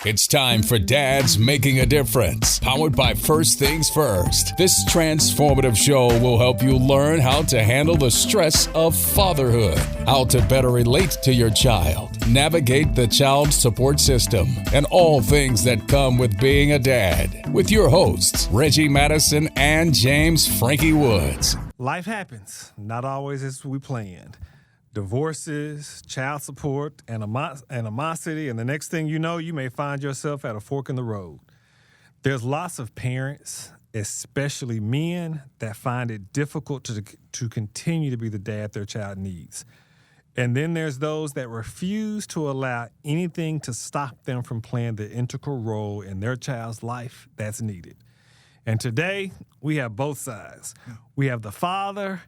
It's time for Dads Making a Difference, powered by First Things First. This transformative show will help you learn how to handle the stress of fatherhood, how to better relate to your child, navigate the child support system, and all things that come with being a dad. With your hosts, Reggie Madison and James Frankie Woods. Life happens, not always as we planned. Divorces, child support, animosity, and the next thing you know, you may find yourself at a fork in the road. There's lots of parents, especially men, that find it difficult to continue to be the dad their child needs. And then there's those that refuse to allow anything to stop them from playing the integral role in their child's life that's needed. And today, we have both sides. We have the father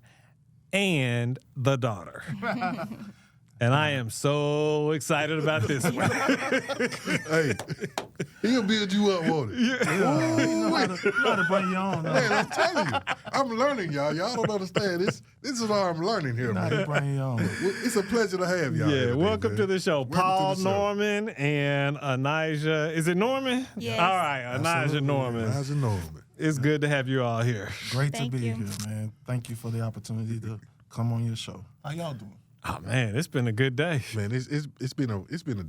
and the daughter. And I am so excited about this one. Hey, he'll build you up, won't he? Yeah, you know how to bring you on. Man, I'm telling you, I'm learning, y'all. Y'all don't understand. This is what I'm learning here, man. To bring you on. It's a pleasure to have y'all. Yeah, welcome to the show. Welcome Paul to the show. Norman and Anijah. Is it Norman? Yes. All right, Anijah Norman. Anijah Norman. It's good to have you all here. Great Thank to be you. here, man. Thank you for the opportunity to come on your show. How y'all doing? Oh, man, it's been a good day. Man, it's been a day. It's been a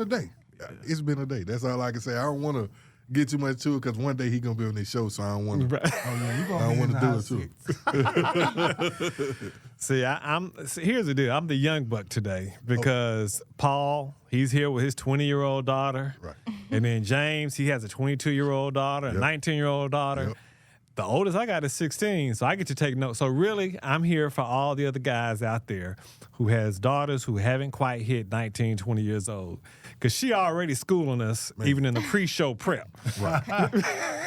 day. It's been a day. That's all I can say. I don't want to get too much to it because one day he gonna be on this show, so I don't want to. Oh yeah, you I gonna don't be want in to the do it hot too. See, here's the deal. I'm the young buck today because Paul, he's here with his 20-year-old daughter. Right. And then James, he has a 22-year-old daughter, a Yep. 19-year-old daughter. Yep. The oldest I got is 16, so I get to take notes. So really, I'm here for all the other guys out there who has daughters who haven't quite hit 19, 20 years old. Because she already schooling us, even in the pre-show prep. Right.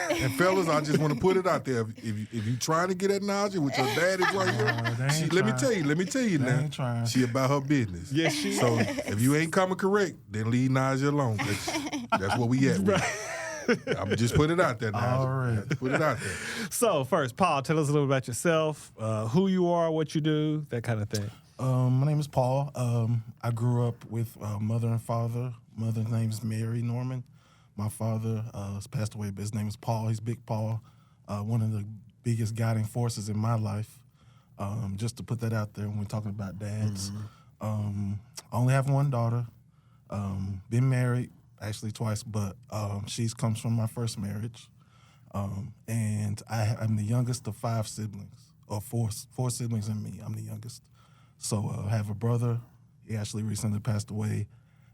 And fellas, I just want to put it out there. If you trying to get that knowledge with your dad is right here, let me tell you They now. ain't trying. She about her business. Yes, she So if you ain't coming correct, then leave Naja alone. That's what we at. I'm just put it out there now. All right. Put it out there. So first, Paul, tell us a little about yourself, who you are, what you do, that kind of thing. My name is Paul. I grew up with mother and father. Mother's name is Mary Norman. My father has passed away, but his name is Paul. He's Big Paul, one of the biggest guiding forces in my life. Just to put that out there when we're talking about dads. I only have one daughter. Been married actually twice, but she comes from my first marriage. And I'm the youngest of 5 siblings, or four siblings and me. I'm the youngest. So I have a brother. He actually recently passed away.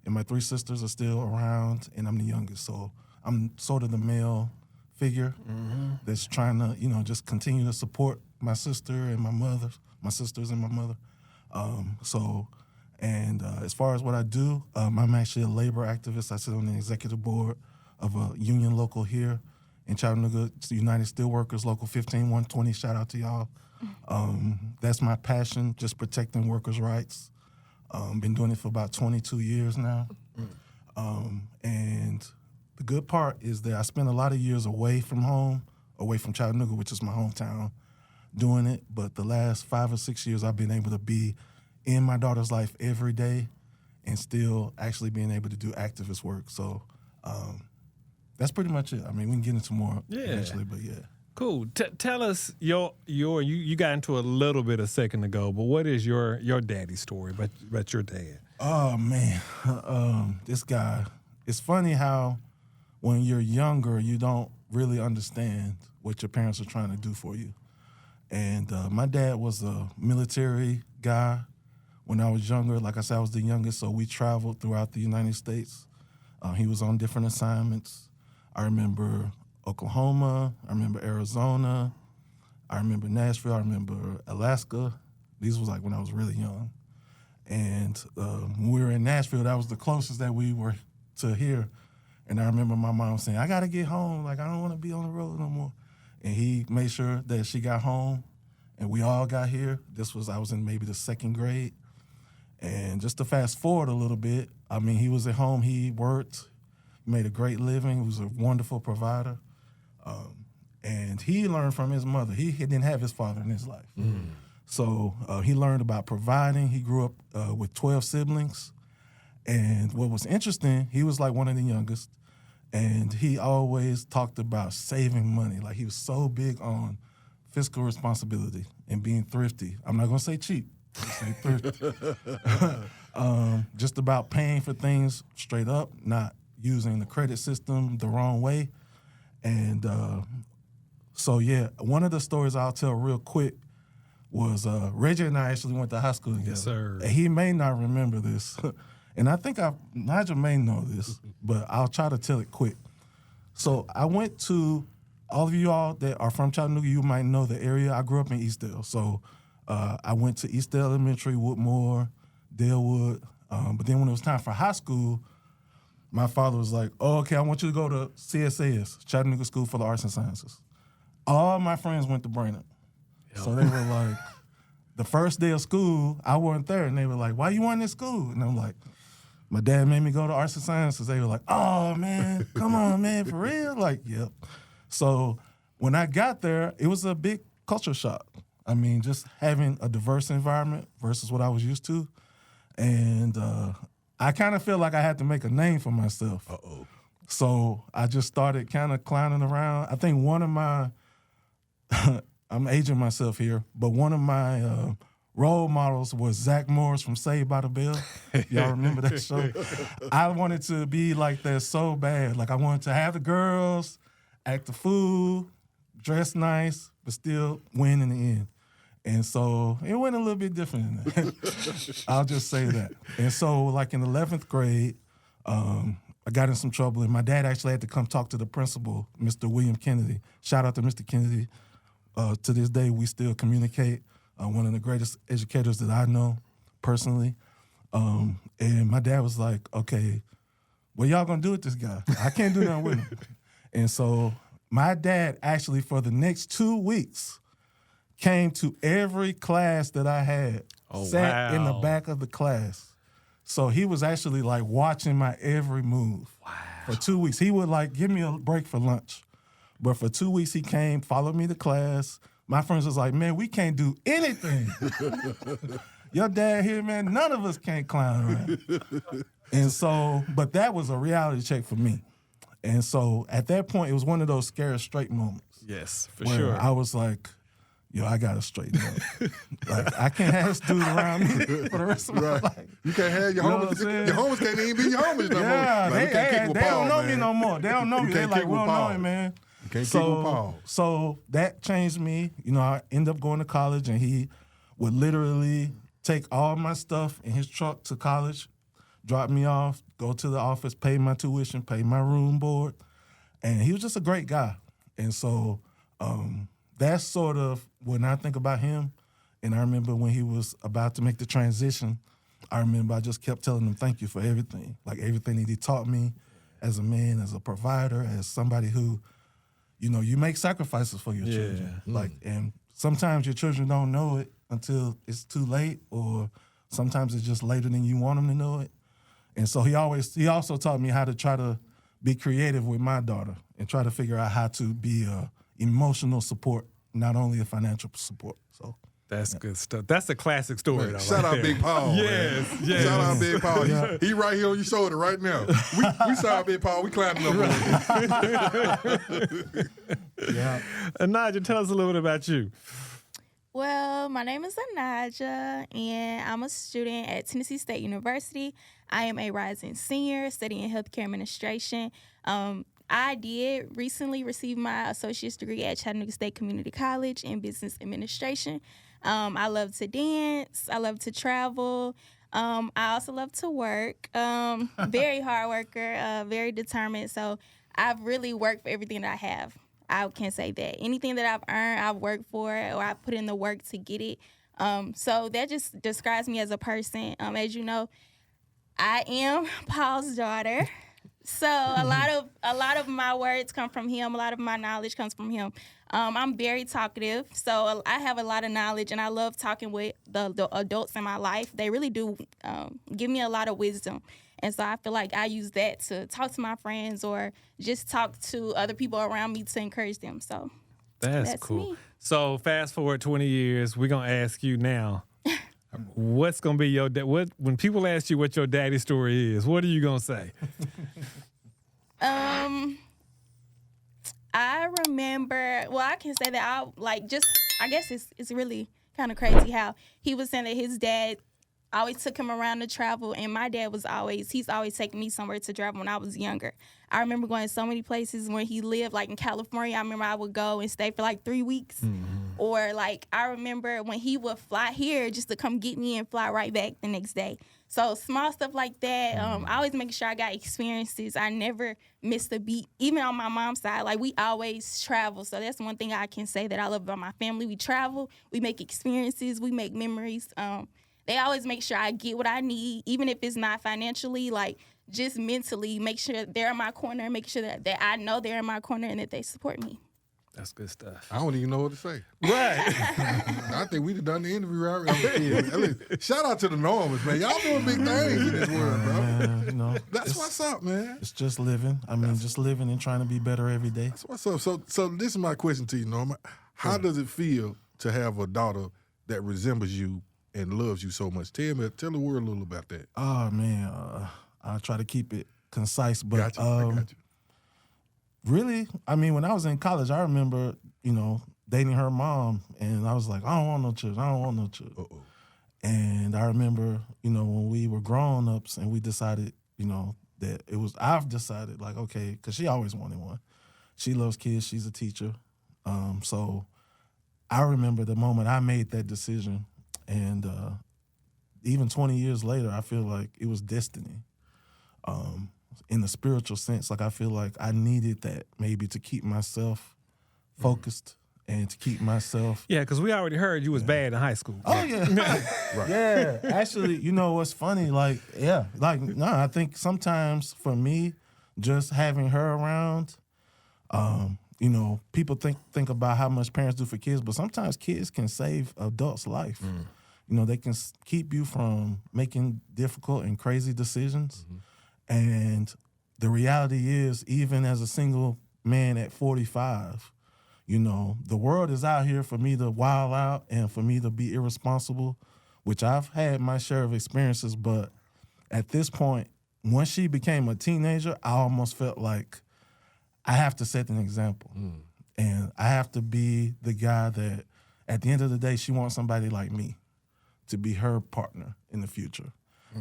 And my 3 sisters are still around, and I'm the youngest. So I'm sort of the male figure that's trying to, just continue to support my sister and my sisters and my mother. As far as what I do, I'm actually a labor activist. I sit on the executive board of a union local here in Chattanooga. It's the United Steelworkers, Local 15120. Shout out to y'all. That's my passion, just protecting workers' rights. Been doing it for about 22 years now. And the good part is that I spent a lot of years away from home, away from Chattanooga, which is my hometown, doing it. But the last 5 or 6 years, I've been able to be in my daughter's life every day and still actually being able to do activist work. So that's pretty much it. I mean, we can get into more eventually, but yeah. Cool. Tell us you got into a little bit a second ago, but what is your daddy story about your dad? Oh, man. This guy, it's funny how when you're younger, you don't really understand what your parents are trying to do for you. And my dad was a military guy when I was younger. Like I said, I was the youngest, so we traveled throughout the United States. He was on different assignments. I remember Oklahoma, I remember Arizona, I remember Nashville, I remember Alaska. These was like when I was really young. And when we were in Nashville, that was the closest that we were to here. And I remember my mom saying, I gotta get home, like I don't wanna be on the road no more. And he made sure that she got home and we all got here. I was in maybe the 2nd grade. And just to fast forward a little bit, I mean, he was at home, he worked, made a great living, he was a wonderful provider. And he learned from his mother. He didn't have his father in his life. So he learned about providing. He grew up with 12 siblings. And what was interesting, he was like one of the youngest, and he always talked about saving money. Like he was so big on fiscal responsibility and being thrifty. I'm not gonna say cheap, I'm gonna say thrifty. Just about paying for things straight up, not using the credit system the wrong way. And so yeah, one of the stories I'll tell real quick was Reggie and I actually went to high school together. Yes, sir. And he may not remember this. And I think Nigel may know this, but I'll try to tell it quick. So I went to, all of you all that are from Chattanooga, you might know the area. I grew up in Eastdale. So I went to Eastdale Elementary, Woodmore, Dalewood. But then when it was time for high school, my father was like, oh, okay, I want you to go to CSAS, Chattanooga School for the Arts and Sciences. All my friends went to Brainerd. Yep. So they were like, the first day of school, I wasn't there, and they were like, why you want this school? And I'm like, my dad made me go to Arts and Sciences. They were like, oh, man, come on, man, for real? Like, yep. So when I got there, it was a big culture shock. I mean, just having a diverse environment versus what I was used to. And I kind of feel like I had to make a name for myself. Uh-oh. So I just started kind of clowning around. I think one of my, I'm aging myself here, but one of my role models was Zach Morris from Saved by the Bell. Y'all remember that show? I wanted to be like that so bad. Like I wanted to have the girls, act the fool, dress nice, but still win in the end. And so it went a little bit different than that. I'll just say that. And so like in 11th grade, I got in some trouble, and my dad actually had to come talk to the principal, Mr. William Kennedy. Shout out to Mr. Kennedy. To this day, we still communicate. One of the greatest educators that I know personally. And my dad was like, okay, what y'all gonna do with this guy? I can't do nothing with him. And so my dad actually, for the next 2 weeks, came to every class that I had, sat in the back of the class. So he was actually like watching my every move for 2 weeks. He would like give me a break for lunch. But for 2 weeks he came, followed me to class. My friends was like, man, we can't do anything. Your dad here, man, none of us can't clown around. And so, but that was a reality check for me. And so at that point, it was one of those scared straight moments. Yes, for where sure. I was like, yo, I gotta straighten up. Like, I can't have this dude around me for the rest of my life. You can't have your homies. Your homies can't even be your homies no more. Yeah, Like, they don't know me no more. They don't know me. They're like, we don't know him, man. You can't kick with Paul. So that changed me. You know, I ended up going to college, and he would literally take all my stuff in his truck to college, drop me off, go to the office, pay my tuition, pay my room board. And he was just a great guy. And so that's sort of when I think about him. And I remember when he was about to make the transition, I remember I just kept telling him thank you for everything. Like everything that he taught me as a man, as a provider, as somebody who, you know, you make sacrifices for your children. Like, and sometimes your children don't know it until it's too late, or sometimes it's just later than you want them to know it. And so he also taught me how to try to be creative with my daughter and try to figure out how to be emotional support, not only a financial support. So that's good stuff. That's a classic story. Man, shout out Big Paul. Yes, man. yes. Shout out Big Paul. He right here on your shoulder right now. We saw Big Paul. We climbing up on him. Yeah. Anijah, tell us a little bit about you. Well, my name is Anijah, and I'm a student at Tennessee State University. I am a rising senior studying healthcare administration. I did recently receive my associate's degree at Chattanooga State Community College in business administration. I love to dance. I love to travel. I also love to work. Very hard worker, very determined. So I've really worked for everything that I have. I can say that. Anything that I've earned, I've worked for it, or I put in the work to get it. So that just describes me as a person. As you know, I am Paul's daughter. So a lot of my words come from him. A lot of my knowledge comes from him. I'm very talkative, so I have a lot of knowledge, and I love talking with the adults in my life. They really do give me a lot of wisdom. And so I feel like I use that to talk to my friends or just talk to other people around me to encourage them. So that's cool. me. So fast forward 20 years, we're going to ask you now, What's gonna be your dad? What when people ask you what your daddy story is? What are you gonna say? I remember. Well, I can say that I guess it's really kind of crazy how he was saying that his dad always took him around to travel, and my dad he's always taking me somewhere to travel when I was younger. I remember going to so many places where he lived, like in California. I remember I would go and stay for like 3 weeks. Or like I remember when he would fly here just to come get me and fly right back the next day. So small stuff like that. I always make sure I got experiences. I never missed a beat. Even on my mom's side, like we always travel. So that's one thing I can say that I love about my family. We travel, we make experiences, we make memories. They always make sure I get what I need, even if it's not financially, like just mentally, make sure they're in my corner, make sure that I know they're in my corner and that they support me. That's good stuff. I don't even know what to say. Right. I think we'd have done the interview already. Shout out to the Normans, man. Y'all doing big things in this world, bro. You know, That's what's up, man. it's just living. I mean, just living and trying to be better every day. That's what's up. So this is my question to you, Norma. How does it feel to have a daughter that resembles you and loves you so much? Tell the world a little about that. Oh man, I try to keep it concise, but I got you. really, I mean, when I was in college, I remember, dating her mom, and I was like, I don't want no children. Uh-oh. And I remember, when we were grown ups and we decided, that I've decided, like, okay, because she always wanted one. She loves kids. She's a teacher. So I remember the moment I made that decision, and even 20 years later, I feel like it was destiny. In the spiritual sense, like I feel like I needed that maybe to keep myself focused and to keep myself. Yeah, because we already heard you was bad in high school. Oh yeah, Right. yeah. Actually, what's funny? I think sometimes for me, just having her around, people think about how much parents do for kids, but sometimes kids can save adults' life. They can keep you from making difficult and crazy decisions. And the reality is, even as a single man at 45, the world is out here for me to wild out and for me to be irresponsible, which I've had my share of experiences. But at this point, once she became a teenager, I almost felt like I have to set an example. And I have to be the guy that, at the end of the day, she wants somebody like me to be her partner in the future.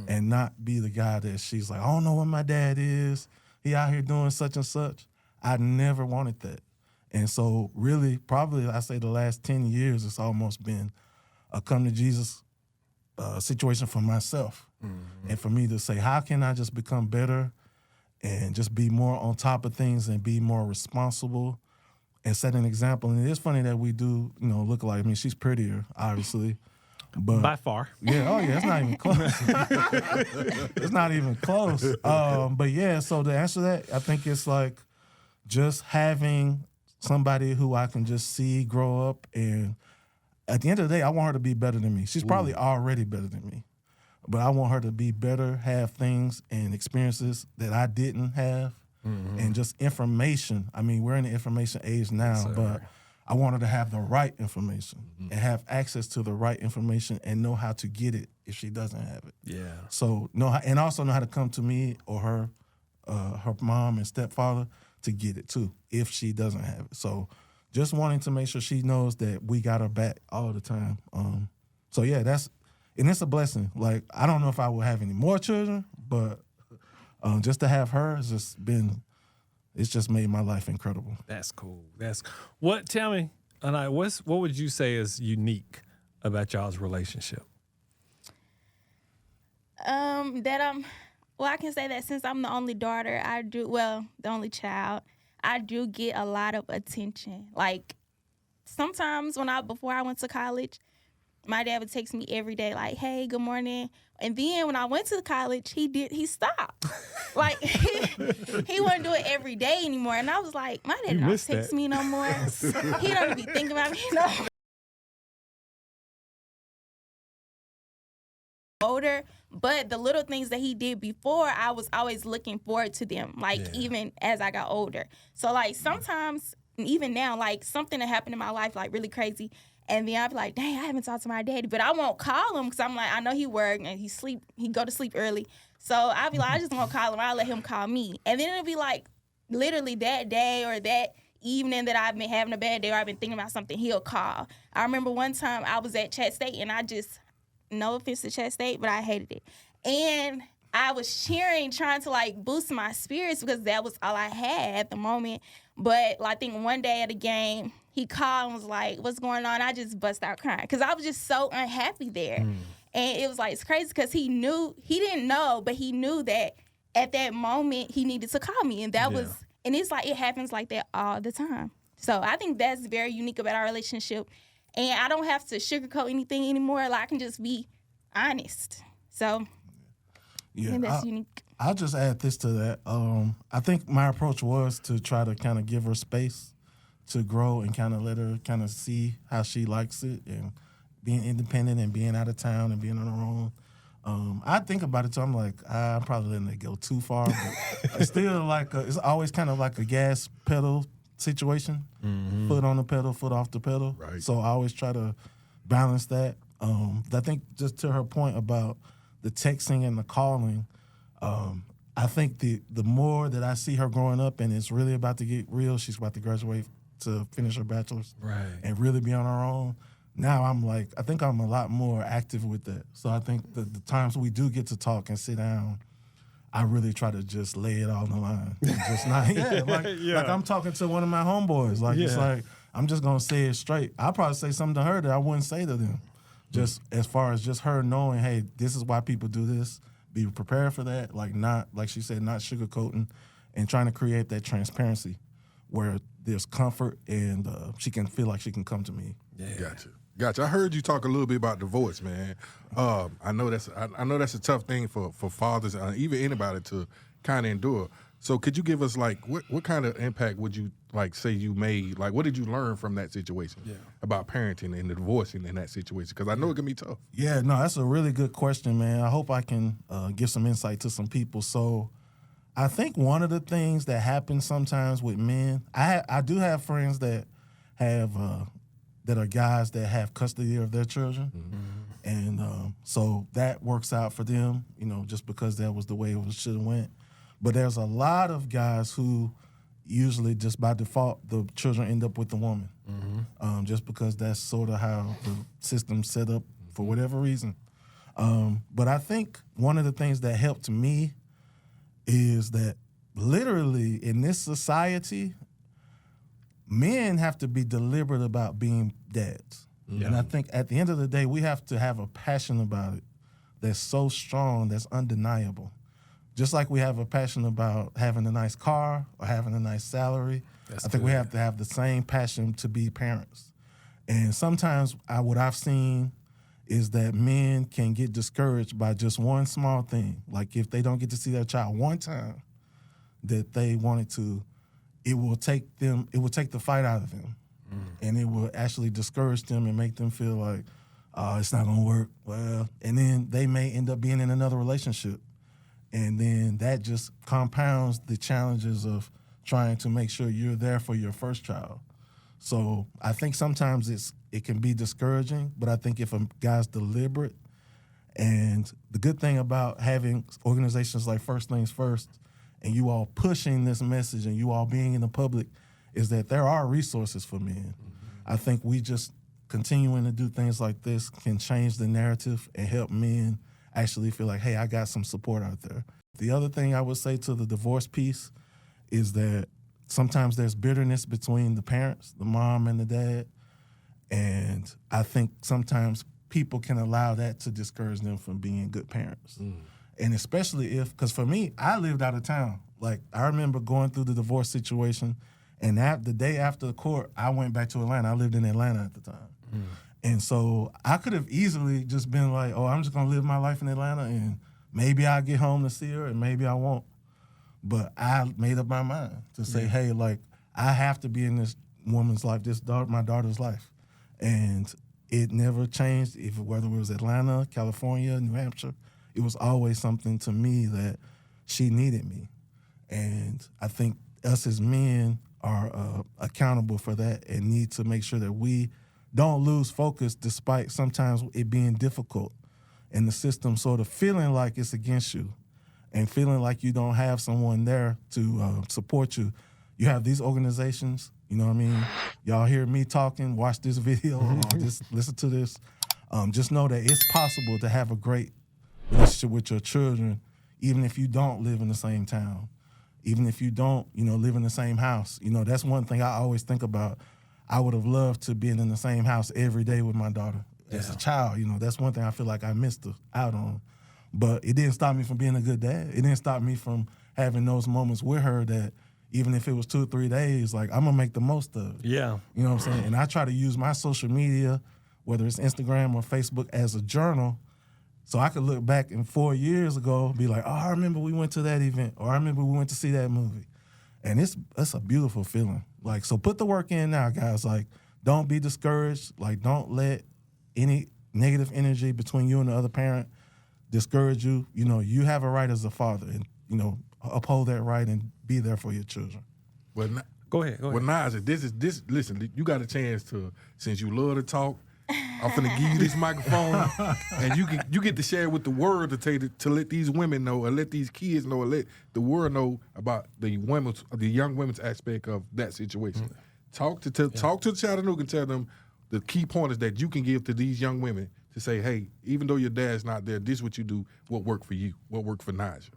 And not be the guy that she's like, I don't know what my dad is. He out here doing such and such. I never wanted that. And so really, probably I say the last 10 years, it's almost been a come to Jesus situation for myself. And for me to say, how can I just become better and just be more on top of things and be more responsible and set an example. And it is funny that we do, look alike. I mean, she's prettier, obviously. But By far. yeah, it's not even close. It's not even close. But yeah, so to answer that, I think it's like just having somebody who I can just see grow up, and at the end of the day, I want her to be better than me. She's probably already better than me, but I want her to be better, have things and experiences that I didn't have, and just information. I mean, we're in the information age now, but I want her to have the right information and have access to the right information and know how to get it if she doesn't have it. Yeah. So and also know how to come to me or her mom and stepfather to get it too if she doesn't have it. So just wanting to make sure she knows that we got her back all the time. So yeah, it's a blessing. Like, I don't know if I will have any more children, but just to have her has it's just made my life incredible. That's cool. Tell me, Anijah, what would you say is unique about y'all's relationship? I can say that since I'm the only daughter, the only child, I do get a lot of attention. Like, sometimes before I went to college, my dad would text me every day, like, hey, good morning. And then when I went to college, he stopped. Like, he wouldn't do it every day anymore. And I was like, my dad don't text me no more. He don't be thinking about me no more. Older, but the little things that he did before, I was always looking forward to them, even as I got older. So, like, sometimes, even now, like, something that happened in my life, like, really crazy, And then I'll be like, dang, I haven't talked to my daddy. But I won't call him because I'm like, I know he work and he go to sleep early. So I'll be like, I just won't call him. I'll let him call me. And then it'll be like literally that day or that evening that I've been having a bad day or I've been thinking about something, he'll call. I remember one time I was at Chat State and I just, no offense to Chat State, but I hated it. And I was cheering, trying to like boost my spirits because that was all I had at the moment. But like, I think one day at a game, he called and was like, what's going on? I just bust out crying because I was just so unhappy there. And it was like, it's crazy because he didn't know, but he knew that at that moment he needed to call me. And that was, and it's like, it happens like that all the time. So I think that's very unique about our relationship. And I don't have to sugarcoat anything anymore. Like, I can just be honest. So I think that's unique. I'll just add this to that. I think my approach was to try to kind of give her space to grow and kind of let her kind of see how she likes it and being independent and being out of town and being on her own. I think about it too. I'm like, I'm probably letting it go too far, but it's still like it's always kind of like a gas pedal situation. Foot on the pedal, foot off the pedal. Right. So I always try to balance that. I think just to her point about the texting and the calling, I think the more that I see her growing up and it's really about to get real, she's about to graduate to finish her bachelor's and really be on her own. Now I'm like, I think I'm a lot more active with that. So I think the times we do get to talk and sit down, I really try to just lay it all on the line. Just not, like I'm talking to one of my homeboys. Like, it's like, I'm just going to say it straight. I'll probably say something to her that I wouldn't say to them. Just as far as just her knowing, hey, this is why people do this. Be prepared for that. Like, not, like she said, not sugarcoating and trying to create that transparency where there's comfort and she can feel like she can come to me. Gotcha. I heard you talk a little bit about divorce, man. I know that's a tough thing for fathers, even anybody to kind of endure. So could you give us like what kind of impact would you like say you made? Like, what did you learn from that situation about parenting and the divorcing in that situation? Because I know it can be tough. Yeah, no, that's a really good question, man. I hope I can give some insight to some people. So I think one of the things that happens sometimes with men, I do have friends that have that are guys that have custody of their children. And so that works out for them, you know, just because that was the way it should have went. But there's a lot of guys who usually just by default, the children end up with the woman, just because that's sort of how the system's set up for whatever reason. But I think one of the things that helped me is that literally in this society, men have to be deliberate about being dads. And I think at the end of the day, we have to have a passion about it that's so strong, that's undeniable. Just like we have a passion about having a nice car or having a nice salary, I think we have to have the same passion to be parents. And sometimes what I've seen is that men can get discouraged by just one small thing. Like if they don't get to see their child one time that they wanted to, it will take the fight out of them. And it will actually discourage them and make them feel like, oh, it's not gonna work. Well, and then they may end up being in another relationship. And then that just compounds the challenges of trying to make sure you're there for your first child. So I think sometimes it can be discouraging, but I think if a guy's deliberate, and the good thing about having organizations like First Things First and you all pushing this message and you all being in the public is that there are resources for men. I think we just continuing to do things like this can change the narrative and help men actually feel like, hey, I got some support out there. The other thing I would say to the divorce piece is that sometimes there's bitterness between the parents, the mom and the dad, and I think sometimes people can allow that to discourage them from being good parents. And especially because for me, I lived out of town. Like, I remember going through the divorce situation, and the day after the court, I went back to Atlanta. I lived in Atlanta at the time. And so I could have easily just been like, oh, I'm just going to live my life in Atlanta, and maybe I'll get home to see her, and maybe I won't. But I made up my mind to say, hey, like, I have to be in this woman's life, my daughter's life. And it never changed, whether it was Atlanta, California, New Hampshire. It was always something to me that she needed me. And I think us as men are accountable for that and need to make sure that we don't lose focus despite sometimes it being difficult and the system sort of feeling like it's against you and feeling like you don't have someone there to support you. You have these organizations, you know what I mean? Y'all hear me talking, watch this video, or just listen to this. Just know that it's possible to have a great relationship with your children, even if you don't live in the same town, even if you don't, live in the same house. That's one thing I always think about. I would have loved to be in the same house every day with my daughter as a child. That's one thing I feel like I missed out on. But it didn't stop me from being a good dad. It didn't stop me from having those moments with her that even if it was 2 or 3 days, like, I'm going to make the most of it. Yeah. You know what I'm saying? And I try to use my social media, whether it's Instagram or Facebook, as a journal, so I could look back in 4 years ago, be like, oh, I remember we went to that event, or I remember we went to see that movie. And it's a beautiful feeling. Like, so put the work in now, guys. Like, don't be discouraged. Like, don't let any negative energy between you and the other parent discourage you. You have a right as a father, and, uphold that right and be there for your children. Well, Go ahead. Well, Najah, this. Listen, you got a chance to, since you love to talk, I'm finna give you this microphone, and you get to share with the world to let these women know, or let these kids know, or let the world know about the young women's aspect of that situation. Talk to Chattanooga and tell them the key pointers that you can give to these young women to say, hey, even though your dad's not there, this is what you do. What worked for you? What worked for Najah?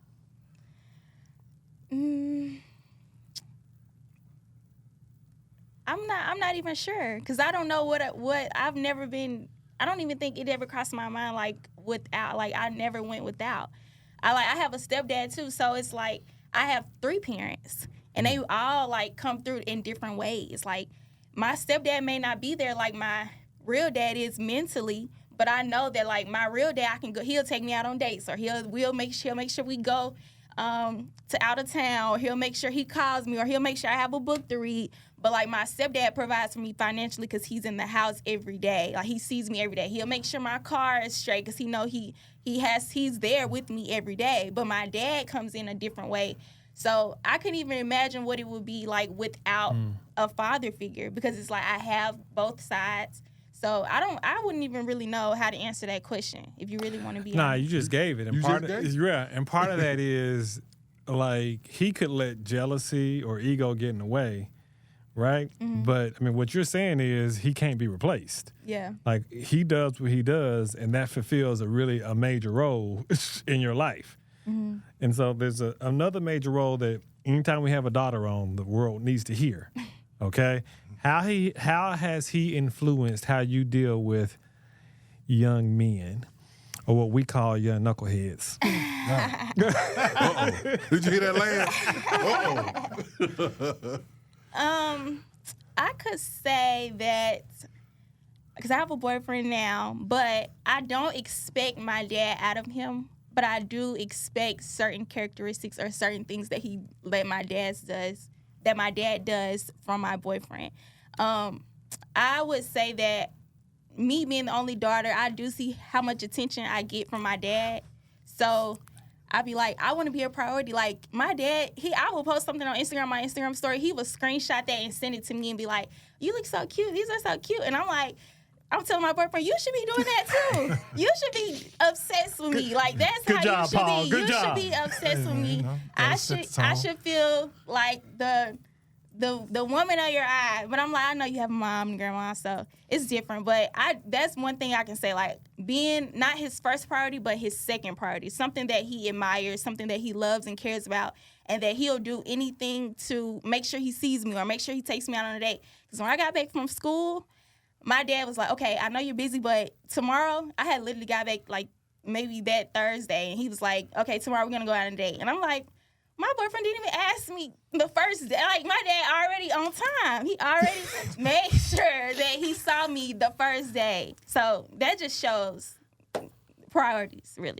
I'm not even sure, because I don't know what I've never been. I don't even think it ever crossed my mind I never went without. I have a stepdad too, so it's like I have 3 parents, and they all come through in different ways. Like, my stepdad may not be there like my real dad is mentally, but I know that my real dad, I can go. He'll take me out on dates, or he'll make sure we go to out of town, or he'll make sure he calls me, or he'll make sure I have a book to read. But my stepdad provides for me financially because he's in the house every day. He sees me every day. He'll make sure my car is straight because he know he's there with me every day. But my dad comes in a different way. So I couldn't even imagine what it would be like without a father figure, because it's I have both sides. So I wouldn't even really know how to answer that question, if you really want to be honest. You just gave it. And part of that is he could let jealousy or ego get in the way, right? Mm-hmm. But what you're saying is he can't be replaced. Yeah. He does what he does, and that fulfills a major role in your life. Mm-hmm. And so there's another major role that anytime we have a daughter on, the world needs to hear. Okay? How has he influenced how you deal with young men, or what we call young knuckleheads? Uh-oh. Did you hear that laugh? I could say that, because I have a boyfriend now, but I don't expect my dad out of him, but I do expect certain characteristics or certain things that my dad does from my boyfriend. I would say that me being the only daughter, I do see how much attention I get from my dad. So I'd be like, I want to be a priority. My dad, I will post something on Instagram, my Instagram story. He will screenshot that and send it to me and be like, you look so cute. These are so cute. And I'm telling my boyfriend, you should be doing that too. You should be obsessed with me. That's good how job, you should Paul. be. Good You job. should be obsessed with me. I should feel like the woman of your eye. But I'm I know you have a mom and grandma, so it's different. But that's one thing I can say, being not his first priority, but his second priority. Something that he admires, something that he loves and cares about, and that he'll do anything to make sure he sees me or make sure he takes me out on a date. Because when I got back from school, my dad was like, okay, I know you're busy, but tomorrow, I had literally got back maybe that Thursday, and he was like, okay, tomorrow we're going to go out on a date. And I'm like, my boyfriend didn't even ask me the first day. My dad already on time. He already made sure that he saw me the first day. So that just shows priorities, really.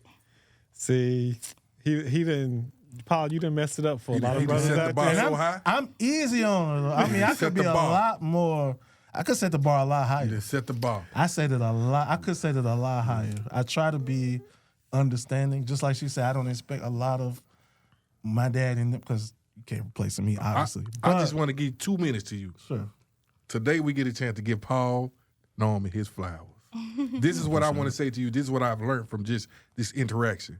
See, he didn't. Paul, you done messed it up for a lot of brothers set the out bar there. so high. I'm easy on her. I could be a lot more. I could set the bar a lot higher. You just set the bar. I set it a lot. I could set it a lot higher. I try to be understanding. Just like she said, I don't expect a lot of my dad in them, because you can't replace me, obviously. I just want to give 2 minutes to you. Sure. Today we get a chance to give Paul Norman his flowers. This is what I want to say to you. This is what I've learned from just this interaction.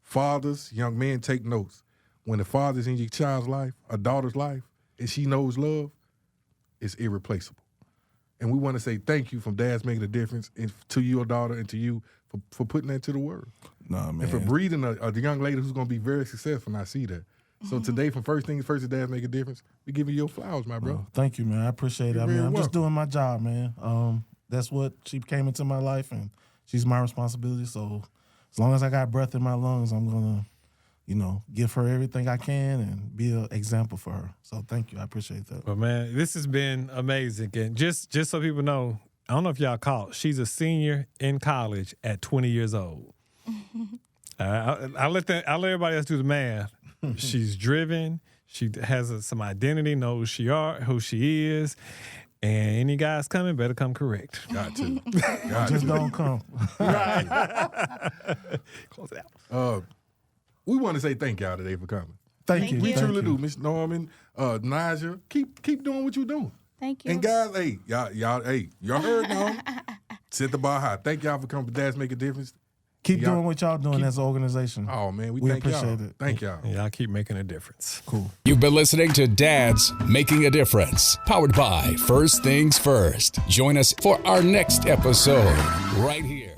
Fathers, young men, take notes. When the father's in your child's life, a daughter's life, and she knows love, it's irreplaceable. And we want to say thank you from Dad's Making a Difference and to your daughter and to you for putting that to the world. Nah, man. And for breeding a young lady who's going to be very successful, and I see that. So today, from First Things First, Dad's Make a Difference, we giving you your flowers, my bro. Thank you, man. I appreciate it. You're I mean, very I'm just welcome. doing my job, man. That's what she came into my life, and she's my responsibility. So as long as I got breath in my lungs, I'm gonna, give her everything I can and be an example for her. So thank you. I appreciate that. But man, this has been amazing. And just so people know, I don't know if y'all caught, she's a senior in college at 20 years old. I'll let everybody else do the math. She's driven. She has some identity, knows who she is. And any guys coming, better come correct. Got to. Just don't come. Close it out. We want to say thank y'all today for coming. Thank you. We you. truly Thank do, you. Miss Norman, Anijah. Keep doing what you're doing. Thank you. And guys, hey, y'all heard now. Set the bar high. Thank y'all for coming to Dad's Make a Difference. Keep Y'all- doing what y'all doing as an organization. Oh man, we We thank appreciate y'all. it. Thank y'all. Y'all keep making a difference. Cool. You've been listening to Dad's Making a Difference, powered by First Things First. Join us for our next episode right here